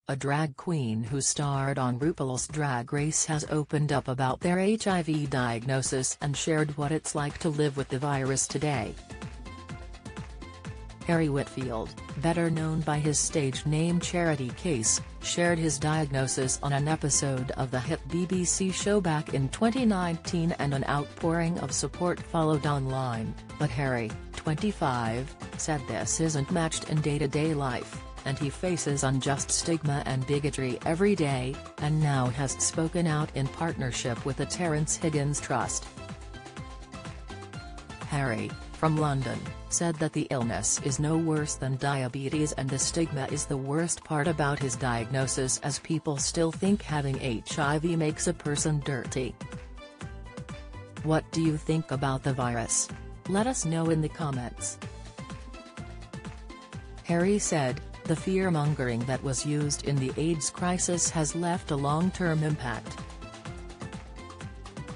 a drag queen who starred on RuPaul's Drag Race, has opened up about their HIV diagnosis and shared what it's like to live with the virus today. Harry Whitfield, better known by his stage name Charity Kase, shared his diagnosis on an episode of the hit BBC show back in 2019, and an outpouring of support followed online, but Harry, 25, said this isn't matched in day-to-day life, and he faces unjust stigma and bigotry every day, and now has spoken out in partnership with the Terence Higgins Trust. Harry, from London, said that the illness is no worse than diabetes, and the stigma is the worst part about his diagnosis, as people still think having HIV makes a person dirty. What do you think about the virus? Let us know in the comments. Harry said, "The fear-mongering that was used in the AIDS crisis has left a long-term impact.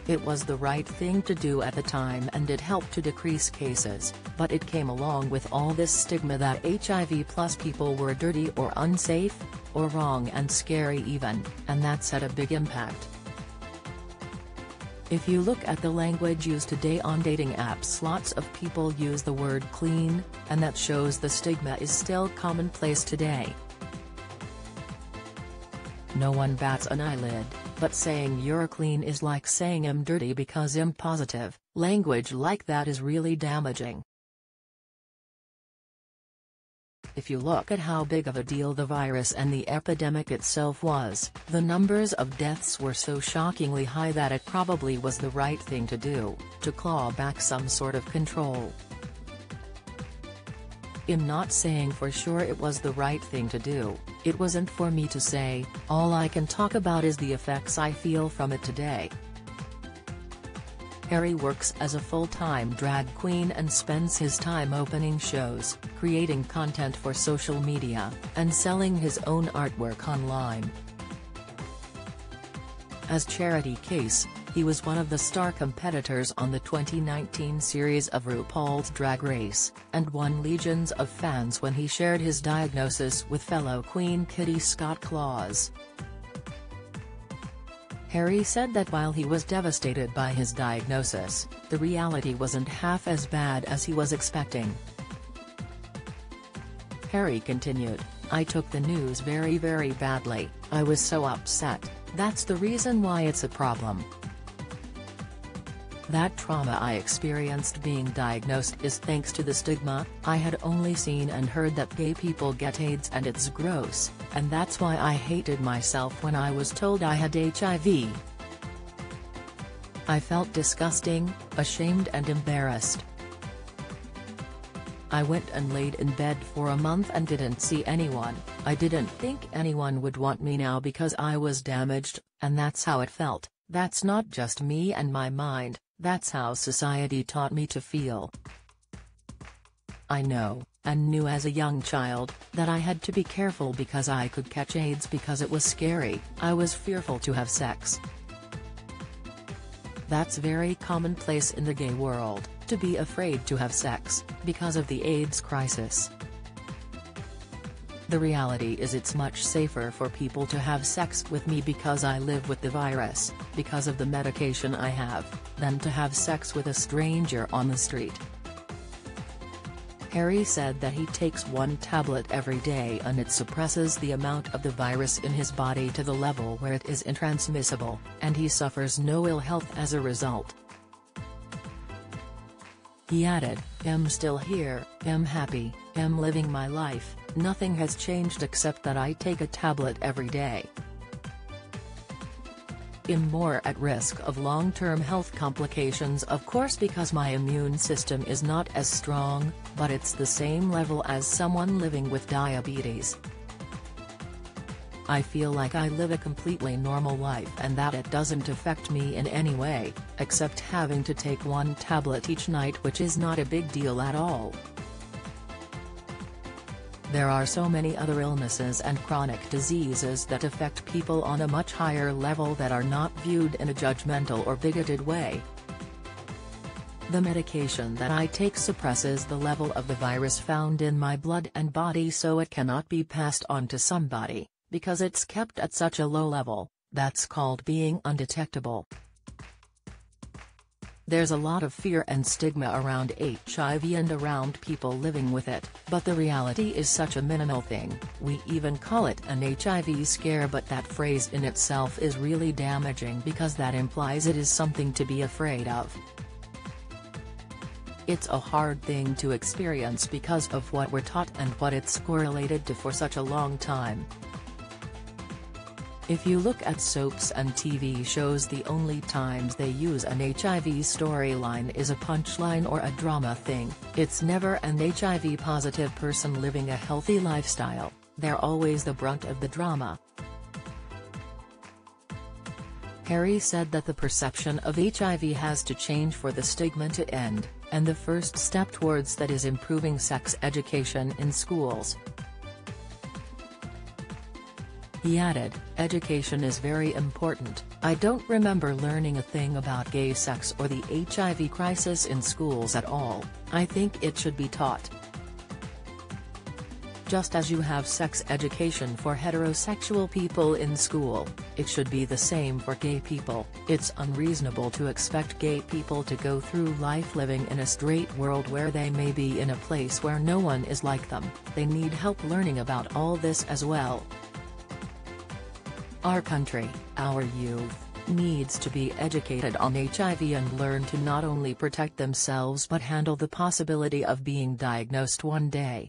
It was the right thing to do at the time and it helped to decrease cases, but it came along with all this stigma that HIV+ people were dirty or unsafe, or wrong and scary even, and that's had a big impact. If you look at the language used today on dating apps, lots of people use the word clean, and that shows the stigma is still commonplace today. No one bats an eyelid, but saying you're clean is like saying I'm dirty because I'm positive. Language like that is really damaging. If you look at how big of a deal the virus and the epidemic itself was, the numbers of deaths were so shockingly high that it probably was the right thing to do, to claw back some sort of control. I'm not saying for sure it was the right thing to do, it wasn't for me to say, all I can talk about is the effects I feel from it today." Harry works as a full-time drag queen and spends his time opening shows, creating content for social media, and selling his own artwork online. As Charity Kase, he was one of the star competitors on the 2019 series of RuPaul's Drag Race, and won legions of fans when he shared his diagnosis with fellow Queen Kitty Scott-Claus. Harry said that while he was devastated by his diagnosis, the reality wasn't half as bad as he was expecting. Harry continued, "I took the news very badly, I was so upset, that's the reason why it's a problem. That trauma I experienced being diagnosed is thanks to the stigma. I had only seen and heard that gay people get AIDS and it's gross, and that's why I hated myself when I was told I had HIV. I felt disgusting, ashamed and embarrassed. I went and laid in bed for a month and didn't see anyone. I didn't think anyone would want me now because I was damaged, and that's how it felt. That's not just me and my mind, that's how society taught me to feel. I know, and knew as a young child, that I had to be careful because I could catch AIDS because it was scary. I was fearful to have sex. That's very commonplace in the gay world, to be afraid to have sex, because of the AIDS crisis. The reality is it's much safer for people to have sex with me because I live with the virus, because of the medication I have, than to have sex with a stranger on the street." Harry said that he takes one tablet every day and it suppresses the amount of the virus in his body to the level where it is intransmissible, and he suffers no ill health as a result. He added, "I'm still here, I'm happy, I'm living my life, nothing has changed except that I take a tablet every day. I'm more at risk of long-term health complications of course because my immune system is not as strong, but it's the same level as someone living with diabetes. I feel like I live a completely normal life and that it doesn't affect me in any way, except having to take one tablet each night, which is not a big deal at all. There are so many other illnesses and chronic diseases that affect people on a much higher level that are not viewed in a judgmental or bigoted way. The medication that I take suppresses the level of the virus found in my blood and body so it cannot be passed on to somebody, because it's kept at such a low level. That's called being undetectable. There's a lot of fear and stigma around HIV and around people living with it, but the reality is such a minimal thing. We even call it an HIV scare, but that phrase in itself is really damaging because that implies it is something to be afraid of. It's a hard thing to experience because of what we're taught and what it's correlated to for such a long time. If you look at soaps and TV shows, the only times they use an HIV storyline is a punchline or a drama thing. It's never an HIV-positive person living a healthy lifestyle. They're always the brunt of the drama. Harry said that the perception of HIV has to change for the stigma to end, and the first step towards that is improving sex education in schools. He added, "Education is very important. I don't remember learning a thing about gay sex or the HIV crisis in schools at all. I think it should be taught. Just as you have sex education for heterosexual people in school, it should be the same for gay people. It's unreasonable to expect gay people to go through life living in a straight world where they may be in a place where no one is like them. They need help learning about all this as well. Our country, our youth, needs to be educated on HIV and learn to not only protect themselves but handle the possibility of being diagnosed one day.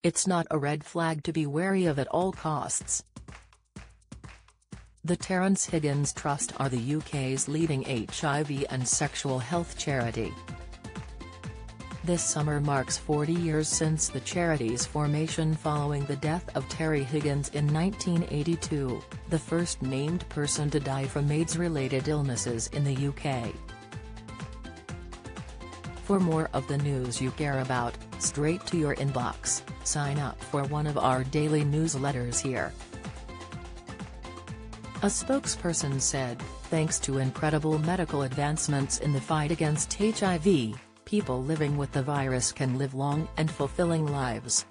It's not a red flag to be wary of at all costs." The Terence Higgins Trust are the UK's leading HIV and sexual health charity. This summer marks 40 years since the charity's formation following the death of Terry Higgins in 1982, the first named person to die from AIDS-related illnesses in the UK. For more of the news you care about, straight to your inbox, sign up for one of our daily newsletters here. A spokesperson said, "Thanks to incredible medical advancements in the fight against HIV, people living with the virus can live long and fulfilling lives.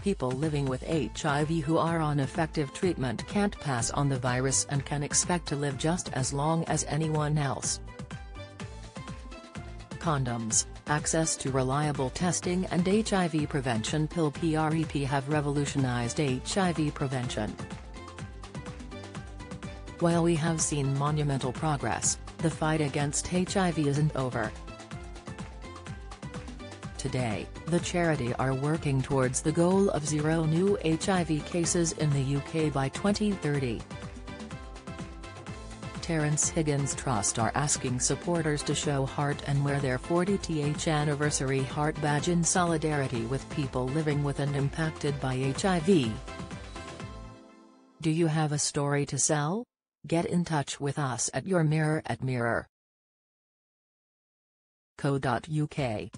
People living with HIV who are on effective treatment can't pass on the virus and can expect to live just as long as anyone else. Condoms, access to reliable testing and HIV prevention pill PrEP have revolutionized HIV prevention. While we have seen monumental progress, the fight against HIV isn't over. Today, the charity are working towards the goal of 0 new HIV cases in the UK by 2030. Terence Higgins Trust are asking supporters to show heart and wear their 40th anniversary heart badge in solidarity with people living with and impacted by HIV. Do you have a story to sell? Get in touch with us at yourmirror@mirror.co.uk.